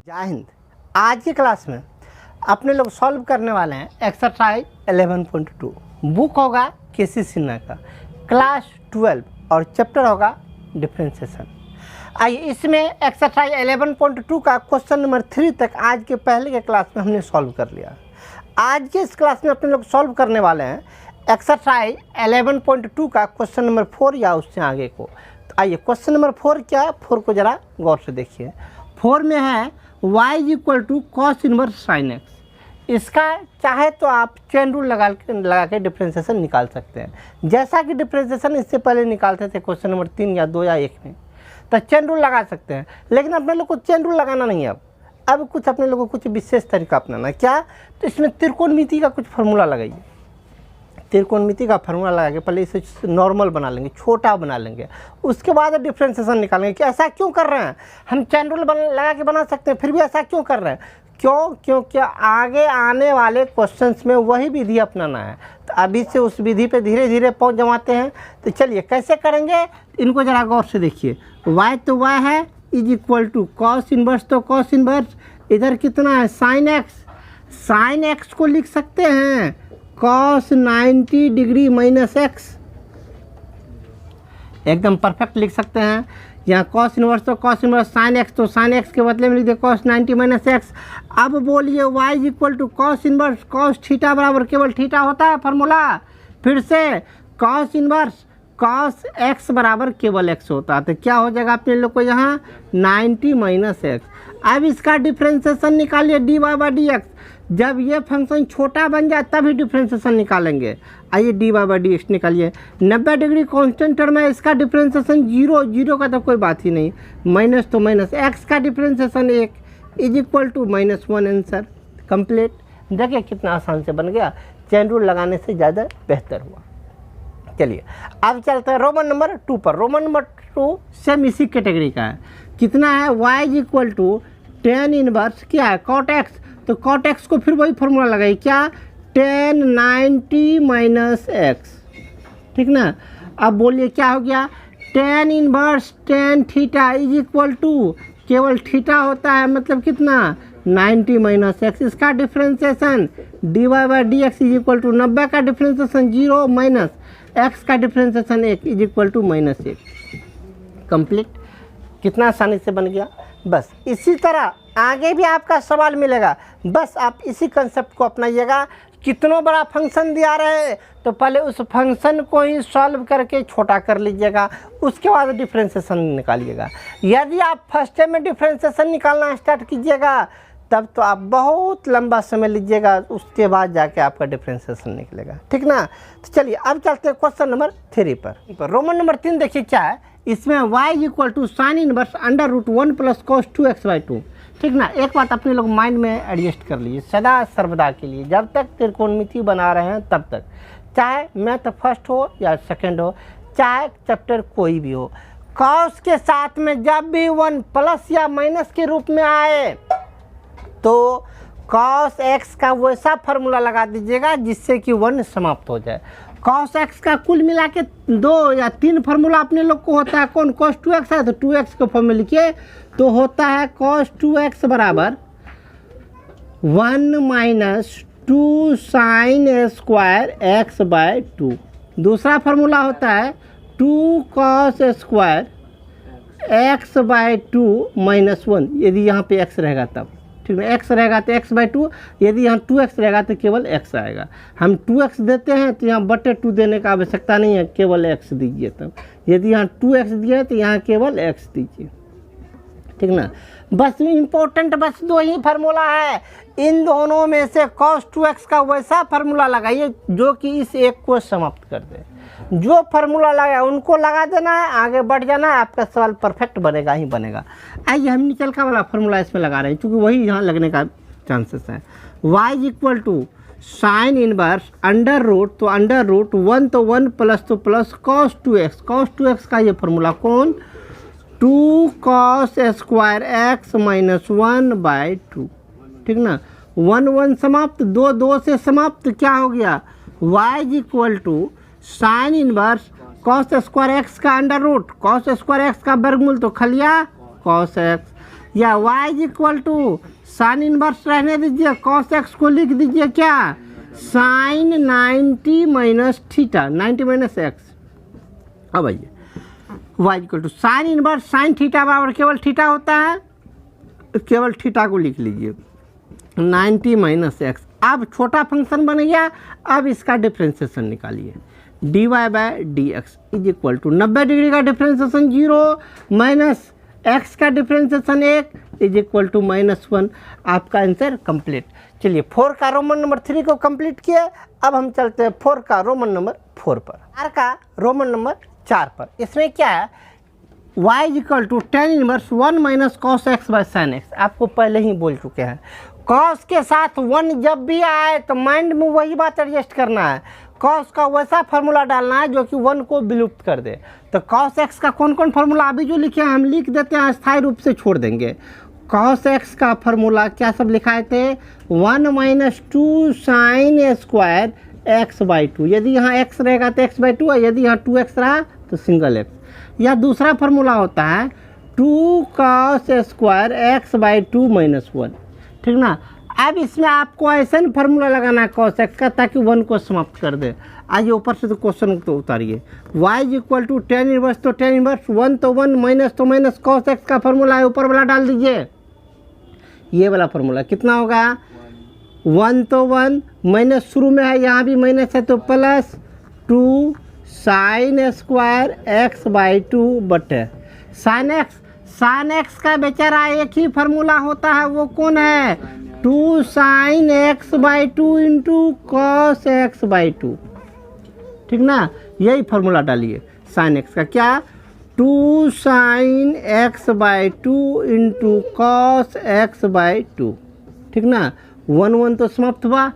जय हिंद। आज की क्लास में अपने लोग सॉल्व करने वाले हैं एक्सरसाइज 11.2। बुक होगा केसी सिन्हा का, क्लास 12 और चैप्टर होगा डिफरेंशिएशन। आइए इसमें एक्सरसाइज 11.2 का क्वेश्चन नंबर 3 तक आज के पहले के क्लास में हमने सॉल्व कर लिया। आज के इस क्लास में अपने लोग सॉल्व करने वाले हैं एक्सरसाइज 11.2 का क्वेश्चन नंबर 4 या उससे आगे को। तो आइए क्वेश्चन नंबर 4 क्या है, 4 को ज़रा गौर से देखिए। 4 में है y = cos inverse sin x। इसका चाहे तो आप चेन रूल लगा के डिफरेंशिएशन निकाल सकते हैं, जैसा कि डिफरेंशिएशन इससे पहले निकालते थे क्वेश्चन नंबर 3 या 2 या 1 में, तो चेन रूल लगा सकते हैं। लेकिन अपने लोग को चेन रूल लगाना नहीं है। अब कुछ अपने लोगों को कुछ विशेष तरीका अपनाना है। क्या? तो इसमें त्रिकोणमिति का कुछ फार्मूला लगाइए। त्रिकोणमिति का फार्मूला लगा के पहले इसे नॉर्मल बना लेंगे, छोटा बना लेंगे, उसके बाद डिफरेंशिएशन निकालेंगे कि ऐसा क्यों कर रहे हैं। हम चेन रूल लगा के बना सकते हैं, फिर भी ऐसा क्यों कर रहे हैं? क्यों? क्योंकि आगे आने वाले क्वेश्चंस में वही विधि अपनाना है। तो अभी से उस विधि पे धीरे धीरे पहुंच जमाते हैं। तो चलिए कैसे करेंगे इनको ज़रा गौर से देखिए। y तो y है = cos इनवर्स, तो cos इनवर्स इधर कितना है sin x। sin x को लिख सकते हैं cos 90 डिग्री माइनस x, एकदम परफेक्ट लिख सकते हैं। यहाँ cos इनवर्स तो cos इनवर्स sin x, तो sin x के बदले में लिख दे cos 90 माइनस x। अब बोलिए y = cos inverse, cos theta बराबर केवल थीटा होता है फार्मूला। फिर से cos इनवर्स cos x बराबर केवल x होता है। तो क्या हो जाएगा अपने लोग को यहाँ 90 माइनस x। अब इसका डिफरेंशिएशन निकालिए dy/dx। जब ये फंक्शन छोटा बन जाए तभी डिफरेंशिएशन निकालेंगे। आइए dy/dx निकालिए। 90 डिग्री कांस्टेंट टर्म है, इसका डिफरेंशिएशन 0 का तो कोई बात ही नहीं, माइनस तो माइनस, x का डिफरेंशिएशन 1 = -1। Answer complete. देखिए कितना आसान से बन गया, चेन रूल लगाने से ज़्यादा बेहतर हुआ। चलिए अब चलते हैं रोमन नंबर 2 पर। रोमन नंबर 2 सेम इसी कैटेगरी का है। कितना है? y = tan इनवर्स क्या है cot x, तो cot x को फिर वही फार्मूला लगाइए। क्या? tan 90 माइनस x, ठीक ना। अब बोलिए क्या हो गया? tan इनवर्स tan थीटा = केवल थीटा होता है, मतलब कितना 90 माइनस x। इसका डिफरेंशिएशन dy/dx = 90 का डिफरेंशिएशन 0 माइनस x का डिफरेंशिएशन 1 = -1। कंप्लीट। कितना आसानी से बन गया। बस इसी तरह आगे भी आपका सवाल मिलेगा, बस आप इसी कंसेप्ट को अपनाइएगा। कितना बड़ा फंक्शन दिया रहे तो पहले उस फंक्शन को ही सॉल्व करके छोटा कर लीजिएगा, उसके बाद डिफरेंशिएशन निकालिएगा। यदि आप फर्स्ट टाइम में डिफरेंशिएशन निकालना स्टार्ट कीजिएगा तब तो आप बहुत लंबा समय लीजिएगा, उसके बाद जाके आपका डिफरेंशिएशन निकलेगा, ठीक ना। तो चलिए अब चलते हैं क्वेश्चन नंबर 3 पर। रोमन नंबर 3 देखिए क्या है। इसमें y = sin inverse √1 + cos 2x/2, ठीक ना। एक बात अपने लोग माइंड में एडजस्ट कर लीजिए सदा सर्वदा के लिए, जब तक त्रिकोणमिति बना रहे हैं तब तक, चाहे मैथ फर्स्ट हो या सेकंड हो, चाहे चैप्टर कोई भी हो, cos के साथ में जब भी 1 प्लस या माइनस के रूप में आए तो cos x का वैसा फार्मूला लगा दीजिएगा जिससे कि 1 समाप्त हो जाए। cos x का कुल मिला के 2 या 3 फार्मूला अपने लोग को होता है। कौन? cos 2x है तो 2x का फॉर्म में लिखिए, तो होता है cos 2x बराबर 1 - 2 sin स्क्वायर x/2। दूसरा फार्मूला होता है 2 cos स्क्वायर x/2 -1, यदि यहाँ पे x रहेगा तब, ठीक है। x रहेगा तो x/2, यदि यहाँ 2x रहेगा तो केवल x आएगा। हम 2x देते हैं तो यहाँ /2 देने का आवश्यकता नहीं है, केवल x दीजिए। तब यदि यहाँ 2x दिए तो यहाँ केवल x दीजिए, ठीक ना। बस इम्पोर्टेंट बस 2 ही फार्मूला है। इन दोनों में से cos 2x का वैसा फार्मूला लगाइए जो कि इस एक को समाप्त कर दे। जो फार्मूला लगा उनको लगा देना है, आगे बढ़ जाना है, आपका सवाल परफेक्ट बनेगा ही बनेगा। आइए हम निचल का वाला फार्मूला इसमें लगा रहे हैं क्योंकि वही यहाँ लगने का चांसेस है। y = sin इनवर्स √, तो √1 तो 1 प्लस तो plus cos 2x। cos 2x का ये फार्मूला कौन? 2 cos स्क्वायर x -1/2, ठीक ना। 1 समाप्त, 2 से समाप्त, क्या हो गया? y = sin inverse cos square x का √, cos स्क्वायर x का वर्गमूल तो खलिया cos x। या y is equal to sine inverse रहने दीजिए, कॉस एक्स को लिख दीजिए क्या, sine 90 minus theta, 90 minus X. अब आइए y equal to sine inverse sine theta बराबर केवल थीटा होता है, केवल थीटा को लिख लीजिए 90 माइनस एक्स। अब छोटा फंक्शन बन गया, अब इसका डिफ्रेंसिएशन निकालिए, dy by D x is equal to 90 degree का डिफ्रेंसिएशन 0 माइनस x का डिफ्रेंसिएशन 1 इज इक्वल टू -1। आपका आंसर कंप्लीट। चलिए 4 का रोमन नंबर 3 को कंप्लीट किया। अब हम चलते हैं 4 का रोमन नंबर 4 पर, 4 का रोमन नंबर 4 पर। इसमें क्या है, y is equal to tan inverse 1 minus cos x by sine X. आपको पहले ही बोल चुके हैं, कॉस के साथ 1 जब भी आए तो माइंड में वही बात एडजस्ट करना है, कॉस का वैसा फार्मूला डालना है जो कि 1 को विलुप्त कर दे। तो कॉस एक्स का कौन कौन फार्मूला अभी जो लिखे हैं हम लिख देते हैं, अस्थायी रूप से छोड़ देंगे। कॉस एक्स का फार्मूला क्या सब लिखाए थे, 1 minus 2 sine square x by 2। यदि यहाँ x रहेगा तो x बाई 2 है, यदि यहाँ 2x रहा तो सिंगल x। या दूसरा फार्मूला होता है 2 cos square x by 2 minus 1, ठीक ना। अब इसमें आपको ऐसा फार्मूला लगाना है कॉस एक्स का ताकि 1 को समाप्त कर दे। आइए ऊपर से तो क्वेश्चन तो उतारिए, y is equal to tan inverse तो टेन इनवर्स 1 तो 1 माइनस तो माइनस, कॉस एक्स का फार्मूला है ऊपर वाला डाल दीजिए, ये वाला फार्मूला कितना होगा 1 तो 1 माइनस शुरू में है, यहाँ भी माइनस है तो plus 2 sine square x by 2 बटे साइन एक्स का बेचारा एक ही फार्मूला होता है, वो कौन है 2 sign X by 2 into cos x by 2, ठीक ना। यही फार्मूला डालिए साइन एक्स का, क्या 2 sign X by 2 into cos x by 2, ठीक ना। 1 1 तो समाप्त हुआ,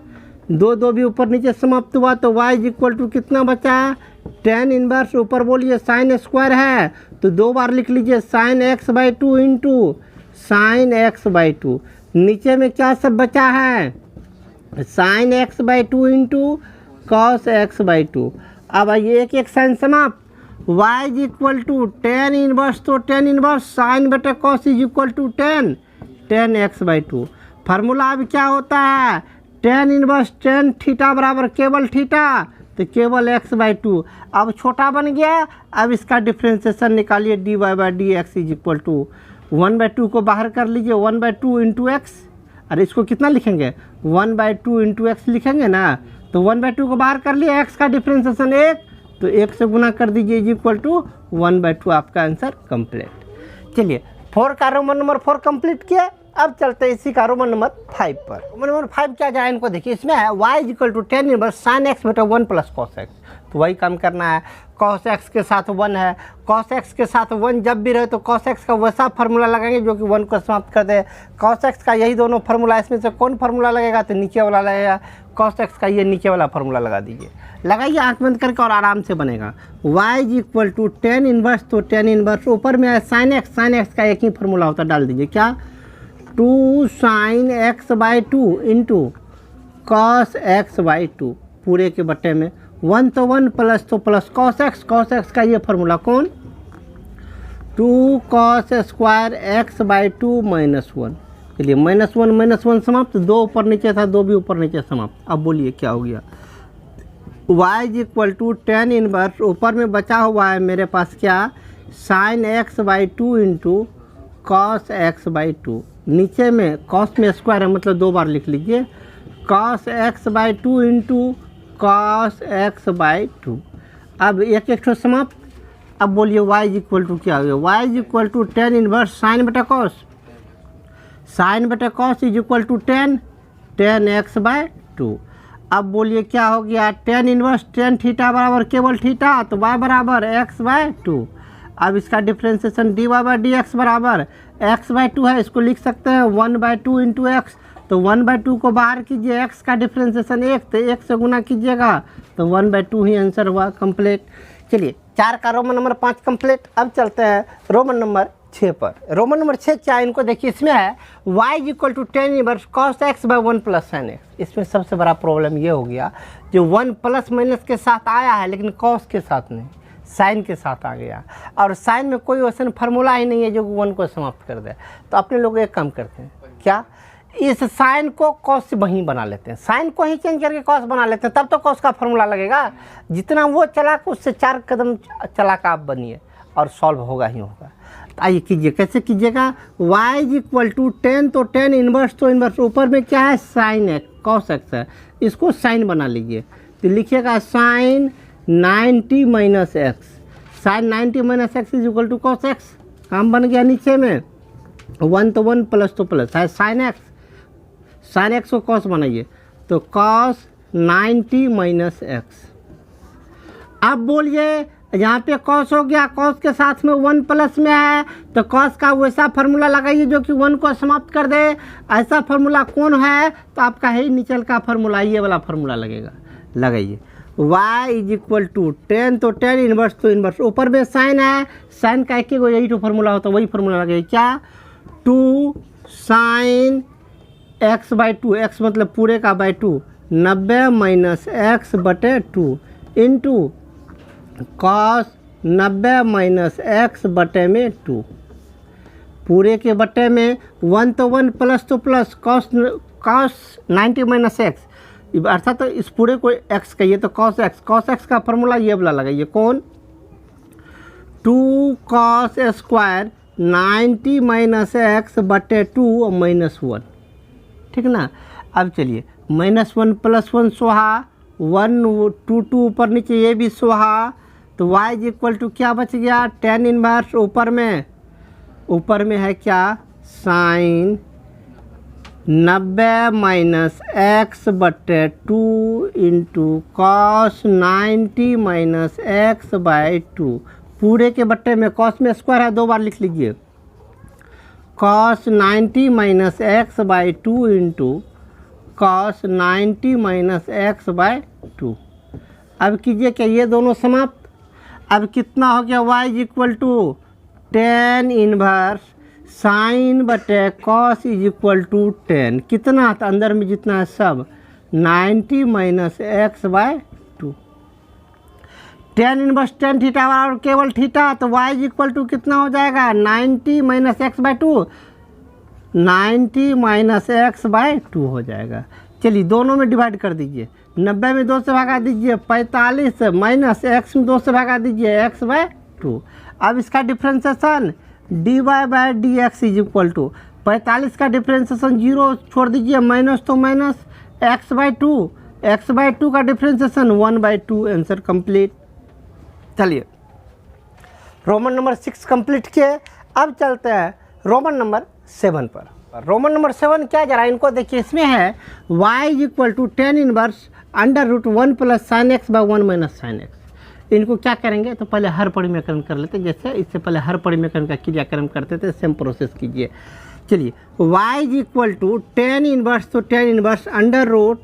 2 2 भी ऊपर नीचे समाप्त हुआ, तो y इज इक्वल टू कितना बचा, टेन इनवर्स ऊपर बोलिए साइन स्क्वायर है तो 2 बार लिख लीजिए sine X by 2 into sine X by 2। नीचे में क्या सब बचा है, sine X by 2 into cos x by 2। अब आइए एक एक साइन समाप्त, y is equal to tan inverse तो टेन इनवर्स साइन बटे cos is equal to tan x by 2। Formula अब क्या होता है, टेन इनवर्स टेन थीटा बराबर केवल थीटा तो केवल x बाई 2। अब छोटा बन गया, अब इसका डिफ्रेंसिएशन निकालिए, dy by D x is equal to 1/2 को बाहर कर लीजिए, 1/2 इंटू एक्स। अरे इसको कितना लिखेंगे 1/2 इंटू एक्स लिखेंगे ना, तो 1/2 को बाहर कर लिए, x का डिफ्रेंसिएशन 1 तो 1 से गुना कर दीजिए इज इक्वल टू 1/2। आपका आंसर कंप्लीट। चलिए 4 का रोमन नंबर 4 कंप्लीट किया। अब चलते हैं इसी का रोमन नंबर 5 पर। रोमन नंबर 5 क्या जाए इनको देखिए, इसमें है y is equal to tan inverse sine X बटा 1 प्लस कॉस एक्स। तो वही काम करना है, कॉस एक्स के साथ 1 है, कॉस एक्स के साथ 1 जब भी रहे तो कॉस एक्स का वैसा फार्मूला लगाएंगे जो कि 1 को समाप्त कर दे। कॉस एक्स का यही दोनों फार्मूला, इसमें से कौन फार्मूला लगेगा तो नीचे वाला लगेगा, कॉस एक्स का ये नीचे वाला फार्मूला लगा दीजिए, लगाइए आँख बंद करके और आराम से बनेगा। y is equal to tan inverse तो टेन इनवर्स ऊपर में है साइन एक्स का एक ही फार्मूला होता है, डाल दीजिए क्या 2 sign X by 2 into cos x by 2 पूरे के बट्टे में 1 तो 1 प्लस तो प्लस कॉस एक्स का ये फार्मूला कौन 2 cos square x by 2 minus 1। चलिए -1 समाप्त, 2 ऊपर नीचे था 2 भी ऊपर नीचे समाप्त। अब बोलिए क्या हो गया, y is equal to tan inverse ऊपर में बचा हुआ है मेरे पास क्या sine X by 2 into cos x by 2, नीचे में कॉस में स्क्वायर है मतलब 2 बार लिख लीजिए cos x by 2 into cos x by 2। अब एक एक समाप्त। अब बोलिए y इज इक्वल टू क्या हो गया, y is equal to tan inverse sine बटा cos is equal to tan x by 2। अब बोलिए क्या हो गया, टेन इनवर्स टेन थीटा बराबर केवल थीटा तो y बराबर एक्स बाई 2। अब इसका differentiation dy by D x बराबर x बाई 2 है, इसको लिख सकते हैं 1/2 इंटू एक्स, तो 1/2 को बाहर कीजिए, x का डिफ्रेंसिएशन 1 तो 1 से गुना कीजिएगा तो 1/2 ही आंसर हुआ कंप्लीट। चलिए 4 का रोमन नंबर 5 कंप्लीट। अब चलते हैं रोमन नंबर 6 पर। रोमन नंबर 6 क्या इनको देखिए, इसमें है y is equal to tan inverse cos x by 1 plus sine x. इसमें सबसे बड़ा प्रॉब्लम ये हो गया जो 1 प्लस माइनस के साथ आया है लेकिन कॉस के साथ नहीं, साइन के साथ आ गया, और साइन में कोई वैसा फार्मूला ही नहीं है जो 1 को समाप्त कर दे। तो अपने लोग एक काम करते हैं, क्या इस साइन को कॉस से वहीं बना लेते हैं, साइन को ही चेंज करके कॉस बना लेते हैं, तब तो कॉस का फार्मूला लगेगा। जितना वो चला उससे 4 कदम चला का आप बनिए और सॉल्व होगा ही होगा। तो आइए कीजिए, कैसे कीजिएगा, y = 10, तो 10 इन्वर्स, तो इन्वर्स ऊपर में क्या है साइन एक्स कॉस एक्स है, इसको साइन बना लीजिए। तो लिखिएगा sine 90 - x, sine 90 - x = cos x. काम बन गया नीचे में 1 तो 1 प्लस तो प्लस है साइन एक्स, साइन एक्स को कॉस बनाइए तो कॉस 90 - x। अब बोलिए यहाँ पे कॉस हो गया, कॉस के साथ में 1 प्लस में है, तो कॉस का वैसा फार्मूला लगाइए जो कि 1 को समाप्त कर दे। ऐसा फार्मूला कौन है, तो आपका है नीचे का फार्मूला, ये वाला फार्मूला लगेगा, लगाइए। y = 10, तो 10 इन्वर्स तो इन्वर्स, ऊपर में साइन है, साइन का एक यही तो फार्मूला होता है, वही फार्मूला लगेगा क्या, 2 sin x/2, x मतलब पूरे का by 2, 90 - x/2 into cos 90 - x/2, पूरे के बटे में 1 तो 1 प्लस तो प्लस, कॉस 90 - x, अर्थात तो इस पूरे को x कहिए तो कॉस x का फार्मूला ये वाला लगाइए, कौन 2 cos स्क्वायर 90 - x/2 -1, ठीक ना। अब चलिए -1 + 1 सोहा, 1 2 2 ऊपर नीचे ये भी सोहा, तो y = क्या बच गया, 10 इन्वर्स, ऊपर में है क्या sine 90 - x/2 into cos 90 - x/2, पूरे के बट्टे में कॉस में स्क्वायर है, 2 बार लिख लीजिए, cos 90 - x/2 into cos 90 - x/2। अब कीजिए क्या ये दोनों समाप्त। अब कितना हो गया, y = 10 इन्वर्स साइन बटे कॉस = 10, कितना था अंदर में जितना है सब 90 - x/2, 10 इन्वर्स 10 थीटा और केवल थीटा, तो y = कितना हो जाएगा 90 - x/2, 90 - x/2 हो जाएगा। चलिए दोनों में डिवाइड कर दीजिए, 90 में 2 से भगा दीजिए 45 माइनस x में 2 से भगा दीजिए x/2। अब इसका डिफ्रेंसिएशन dy/dx = 45 का डिफ्रेंसिएशन 0 छोड़ दीजिए, माइनस तो माइनस x/2 का डिफ्रेंसिएशन 1/2, आंसर कंप्लीट। चलिए रोमन नंबर 6 कंप्लीट किए, अब चलते हैं रोमन नंबर 7 पर। रोमन नंबर 7 क्या जरा इनको देखिए, इसमें है y = 10 inverse √1 + sin x/1 - sin x। इनको क्या करेंगे, तो पहले हर परिमेकरण कर लेते हैं, जैसे इससे पहले हर परिमेकरण का क्रियाक्रम करते थे, सेम प्रोसेस कीजिए। चलिए y = 10 इन्वर्स, तो 10 इन्वर्स √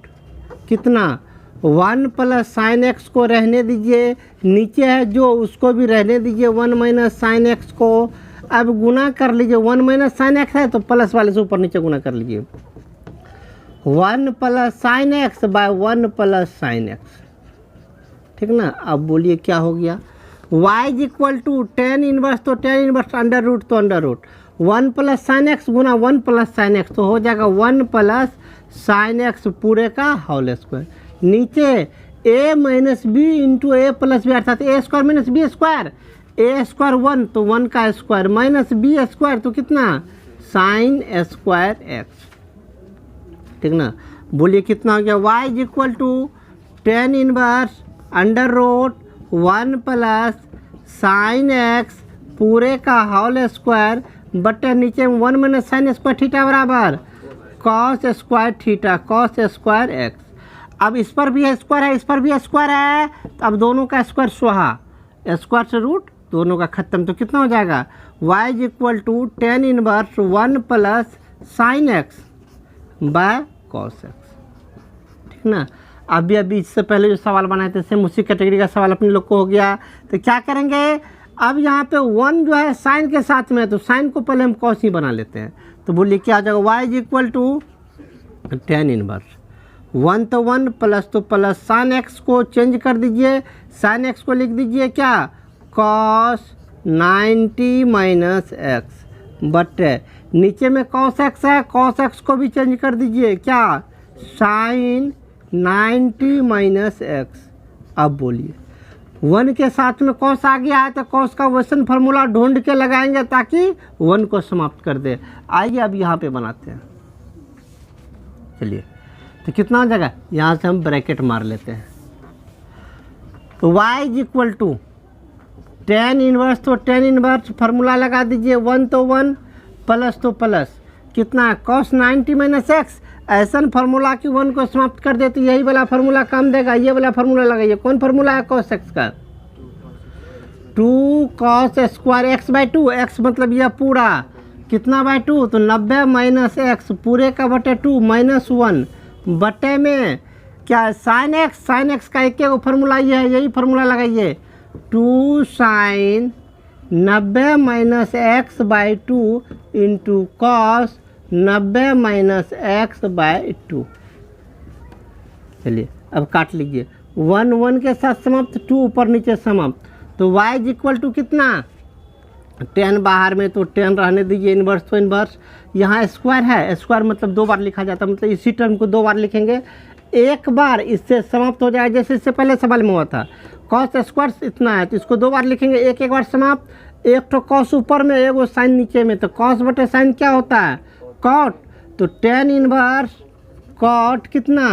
कितना 1 + sin x को रहने दीजिए, नीचे है जो उसको भी रहने दीजिए 1 - sin x को। अब गुना कर लीजिए, 1 - sin x है तो प्लस वाले से ऊपर नीचे गुना कर लीजिए, 1 + sin x/1 + sin x, ठीक ना। अब बोलिए क्या हो गया, y = 10 इन्वर्स, तो 10 इन्वर्स √ तो √ 1 + sin x गुना 1 + sin x, तो हो जाएगा 1 + sin x पूरे का होल स्क्वायर। नीचे a - b into a + b, अर्थात a² - b², a² 1 तो 1 का स्क्वायर माइनस b² तो कितना sin स्क्वायर x, ठीक ना। बोलिए कितना हो गया, y = 10 इन्वर्स √1 + sin x पूरे का होल स्क्वायर बटे नीचे 1 - sin स्क्वायर थीटा बराबर cos square theta cos square x। अब इस पर भी स्क्वायर है, इस पर भी स्क्वायर है, तो अब दोनों का स्क्वायर स्वाहा, स्क्वायर से रूट दोनों का खत्म, तो कितना हो जाएगा y = 10 inverse 1 + sin x/cos x, ठीक ना। अभी इससे पहले जो सवाल बनाए थे सेम उसी कैटेगरी का सवाल अपने लोग को हो गया। तो क्या करेंगे, अब यहाँ पे 1 जो है साइन के साथ में है, तो साइन को पहले हम कॉस ही बना लेते हैं। तो बोलिए क्या आ जाएगा, y = 10 इन्वर्स 1 तो 1 प्लस तो प्लस sin x को चेंज कर दीजिए, sin x को लिख दीजिए क्या कॉस 90 माइनस एक्स बटे नीचे में कॉस एक्स है, कॉस एक्स को भी चेंज कर दीजिए, क्या साइन 90 माइनस एक्स। अब बोलिए 1 के साथ में कॉस आ गया है तो कॉस का वैसन फार्मूला ढूंढ के लगाएंगे ताकि 1 को समाप्त कर दे। आइए अब यहाँ पे बनाते हैं। चलिए तो कितना हो जाएगा, यहाँ से हम ब्रैकेट मार लेते हैं। तो y is equal to tan inverse, तो टेन इनवर्स फार्मूला लगा दीजिए, 1 तो 1 प्लस तो प्लस कितना है कॉस 90 माइनस एक्स। ऐसा फार्मूला कि 1 को समाप्त कर देते, यही वाला फार्मूला काम देगा। ये वाला फार्मूला लगाइए, कौन फार्मूला है कॉस एक्स का, 2 cos square x by 2, x मतलब यह पूरा कितना बाई 2, तो 90 माइनस एक्स पूरे का बटे 2 माइनस 1 बटे में क्या साइन एक्स, साइन एक्स का एक फार्मूला ये है, यही फार्मूला लगाइए, 2 sine 90 minus x by 2 into cos 90 minus x by 2। चलिए अब काट लीजिए, 1 1 के साथ समाप्त, 2 ऊपर नीचे समाप्त। तो y इज इक्वल टू कितना 10 बाहर में तो 10 रहने दीजिए, इन्वर्स तो इन्वर्स, यहाँ स्क्वायर है, स्क्वायर मतलब 2 बार लिखा जाता है, मतलब इसी टर्म को 2 बार लिखेंगे, एक बार इससे समाप्त हो जाएगा जैसे इससे पहले सवाल में हुआ था। कॉस स्क्वायर इतना है तो इसको 2 बार लिखेंगे, एक बार समाप्त, एक तो कॉस ऊपर में एक साइन नीचे में, तो कॉस बटे साइन क्या होता है कॉट, तो 10 इनवर्स कॉट कितना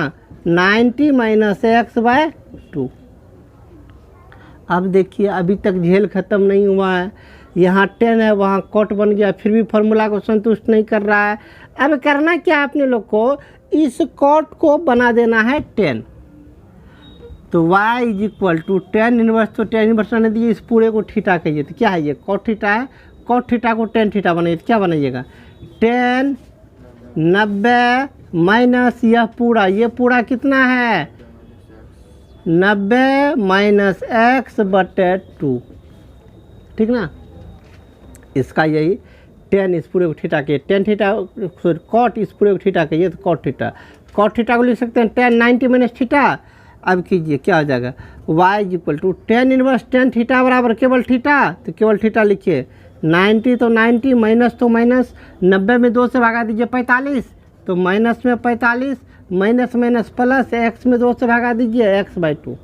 90 माइनस एक्स बाय 2। अब देखिए अभी तक झेल खत्म नहीं हुआ है, यहाँ 10 है वहाँ कॉट बन गया, फिर भी फार्मूला को संतुष्ट नहीं कर रहा है। अब करना क्या है अपने लोग को, इस कॉट को बना देना है 10। तो y is equal to 10 inverse, तो 10 इनवर्स आने दीजिए, इस पूरे को थीटा कहिए, तो क्या है ये कॉट थीटा है, कॉट थीटा को 10 थीटा बनाइए, तो क्या बनाइएगा 10 90 माइनस यह पूरा, ये पूरा कितना है 90 माइनस एक्स बटे 2, ठीक ना। इसका यही 10 इस पूरे को थीटा के 10 थीटा कॉट इस पूरे को थीटा के, ये तो कॉट थीटा, कॉट थीटा को लिख सकते हैं 10 90 माइनस थीटा। अब कीजिए क्या हो जाएगा, y is equal to 10 inverse 10 theta बराबर केवल थीटा, तो केवल थीटा लिखिए, 90 तो 90 माइनस तो माइनस, 90 में 2 से भगा दीजिए 45, तो माइनस में 45 माइनस माइनस प्लस, x में 2 से भगा दीजिए x बाई 2।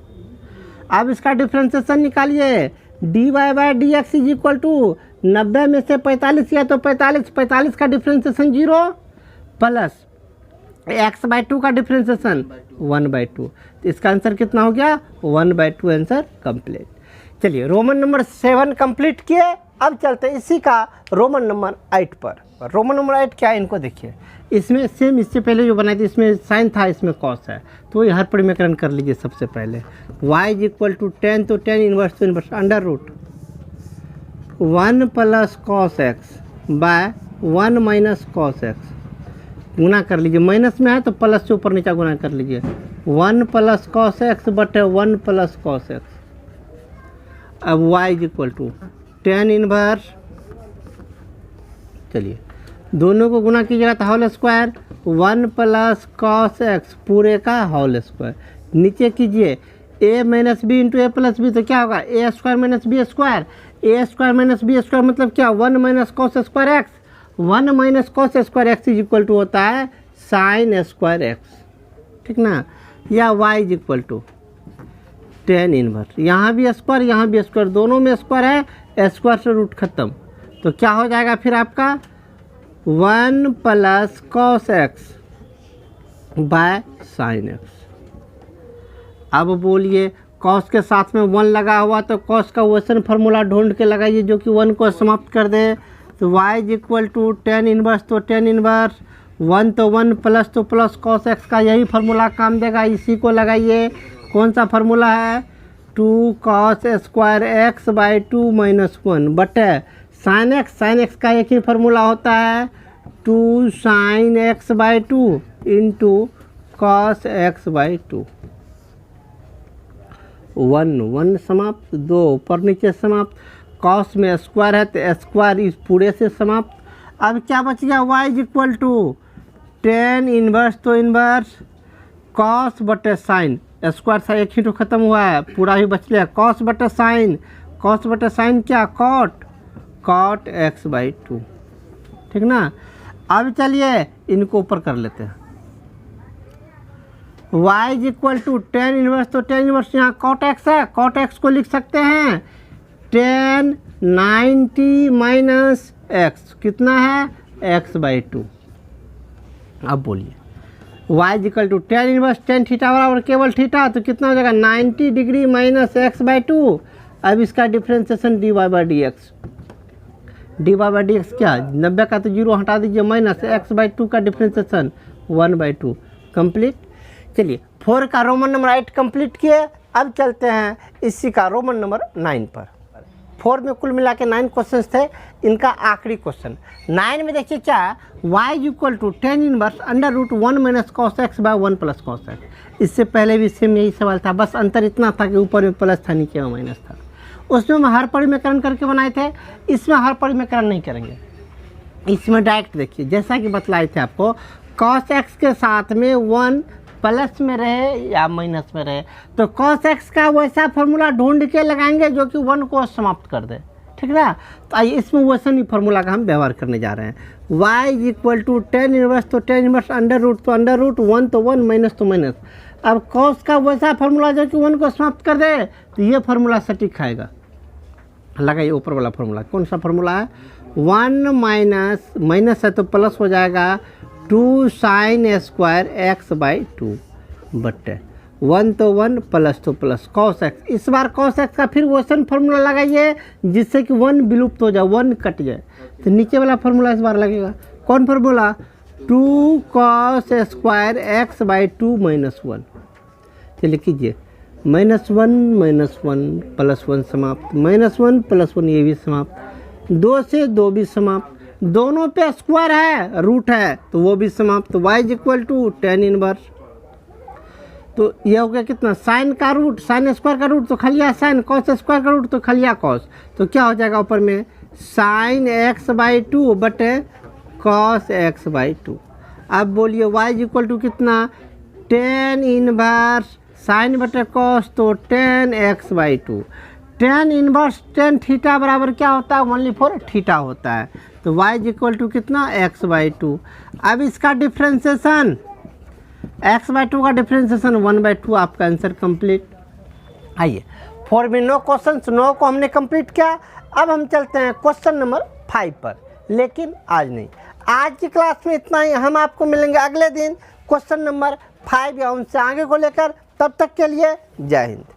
अब इसका डिफ्रेंसिएशन निकालिए, dy by D x is equal to 90 में से 45 किया तो 45 का डिफ्रेंसिएशन 0 प्लस x बाई 2 का डिफ्रेंसिएशन 1 बाई 2, तो इसका आंसर कितना हो गया 1 बाई 2, आंसर कंप्लीट। चलिए रोमन नंबर 7 कंप्लीट किए, अब चलते हैं इसी का रोमन नंबर 8 पर। रोमन नंबर 8 क्या है इनको देखिए, इसमें सेम इससे पहले जो बनाई थी इसमें साइन था इसमें कॉस है, तो ये हर परिमेकरण कर लीजिए। सबसे पहले y इज इक्वल टू 10, तो 10 इनवर्स तो inverse under root 1 plus cos x by 1 minus cos x, गुना कर लीजिए, माइनस में है तो प्लस से ऊपर नीचे गुना कर लीजिए, 1 प्लस कॉस एक्स बटे 1 प्लस कॉस एक्स। अब y is equal to 10 inverse, चलिए दोनों को गुना कीजिएगा तो whole square 1 plus cos x पूरे का होल स्क्वायर, नीचे कीजिए a minus b into a plus b, तो क्या होगा a square minus b square, a square minus b square मतलब क्या 1 minus cos square x, 1 minus cos square x is equal to होता है साइन स्क्वायर एक्स, ठीक ना। या y is equal to 10 inverse, यहाँ भी स्क्वायर दोनों में स्क्वायर है, स्क्वायर से रूट खत्म, तो क्या हो जाएगा फिर आपका 1 plus cos x by sine x. अब बोलिए कॉस के साथ में 1 लगा हुआ तो कॉस का वैसन फार्मूला ढूंढ के लगाइए जो कि 1 को समाप्त कर दे, तो y is equal to 10 inverse, तो 10 इनवर्स 1 तो 1 प्लस तो प्लस कॉस एक्स का यही फार्मूला काम देगा, इसी को लगाइए। कौन सा फार्मूला है 2 cos square x by 2 minus 1 बटे साइन एक्स का एक ही फार्मूला होता है 2 sign X by 2 into cos x by 2। 1 समाप्त, 2 ऊपर नीचे समाप्त, कॉस में स्क्वायर है तो स्क्वायर इस पूरे से समाप्त। अब क्या बच गया y is equal to 10 inverse तो इनवर्स कॉस बटे साइन, स्क्वायर सा एक ही तो खत्म हुआ है, पूरा ही बच गया, कॉस बटे साइन कॉस बटे साइन क्या, कॉट, कॉट एक्स बाई 2, ठीक ना। अब चलिए इनको ऊपर कर लेते हैं। y is equal to tan inverse, तो टेन इनवर्स यहाँ कॉट एक्स है, कॉट एक्स को लिख सकते हैं टेन 90 माइनस एक्स, कितना है एक्स बाई 2। अब बोलिए y is equal to tan inverse tan theta बराबर केवल थीटा, तो कितना हो जाएगा 90 डिग्री माइनस एक्स बाई 2। अब इसका differentiation d y by D x, d y by D x क्या, 90 का तो जीरो हटा दीजिए, माइनस एक्स बाई 2 का डिफ्रेंसिएशन 1/2, कंप्लीट। चलिए 4 का रोमन नंबर 8 कंप्लीट किए। अब चलते हैं इसी का रोमन नंबर 9 पर। 4 में कुल मिला के 9 क्वेश्चन थे, इनका आखिरी क्वेश्चन 9 में देखिए क्या, y is equal to tan inverse under root 1 minus cos x by 1 plus cos x. इससे पहले भी सेम यही सवाल था, बस अंतर इतना था कि ऊपर में प्लस था नीचे में माइनस था। उसमें हम हर परिमेकरण करके बनाए थे, इसमें हर परिमेकरण नहीं करेंगे। इसमें डायरेक्ट देखिए जैसा कि बतलाए थे आपको, कॉस एक्स के साथ में 1 प्लस में रहे या माइनस में रहे, तो कॉस एक्स का वैसा फॉर्मूला ढूंढ के लगाएंगे जो कि 1 को समाप्त कर दे, ठीक ना। तो आइए इसमें वैसा ही फॉर्मूला का हम व्यवहार करने जा रहे हैं। y is equal to tan inverse, तो टेन इनवर्स अंडर रूट, तो अंडर रूट 1 तो 1 माइनस तो माइनस। अब कॉस का वैसा फॉर्मूला जो कि 1 को समाप्त कर दे, तो ये फॉर्मूला सटीक खाएगा। लगाइए ऊपर वाला फॉर्मूला, कौन सा फॉर्मूला है, 1 माइनस माइनस है तो प्लस हो जाएगा 2 साइन स्क्वायर एक्स बाई 2 बटे 1 तो 1 प्लस तो प्लस कॉस एक्स। इस बार कॉस एक्स का फिर वैसा फॉर्मूला लगाइए जिससे कि 1 विलुप्त हो जाए, 1 कट जाए, तो नीचे वाला फॉर्मूला इस बार लगेगा। कौन formula, 2 cos square x by 2 minus 1। चलिए कीजिए, -1 प्लस 1 समाप्त, -1 प्लस 1 ये भी समाप्त, 2 से 2 भी समाप्त, दोनों पे स्क्वायर है रूट है तो वो भी समाप्त। तो y is equal to tan inverse, तो ये हो गया कितना, साइन का रूट, साइन स्क्वायर का रूट तो खलिया साइन, कॉस स्क्वायर का रूट तो खलिया कॉस, तो क्या हो जाएगा ऊपर में साइन एक्स बाई 2 बटे कॉस एक्स बाई 2। अब बोलिए y इज इक्वल टू कितना, टेन इनवर्स साइन बटे कॉस, तो ten x by 2। Ten inverse tan theta बराबर क्या होता है, 1/4 थीटा होता है, तो y इज इक्वल टू कितना एक्स बाई 2। अब इसका डिफ्रेंसिएशन एक्स बाई 2 का डिफ्रेंसिएशन 1/2, आपका आंसर कंप्लीट। आइए 4 में 9 क्वेश्चन, 9 को हमने कंप्लीट किया। अब हम चलते हैं क्वेश्चन नंबर 5 पर, लेकिन आज नहीं, आज की क्लास में इतना ही। हम आपको मिलेंगे अगले दिन क्वेश्चन नंबर 5 या उनसे आगे को लेकर। तब तक के लिए जय हिंद।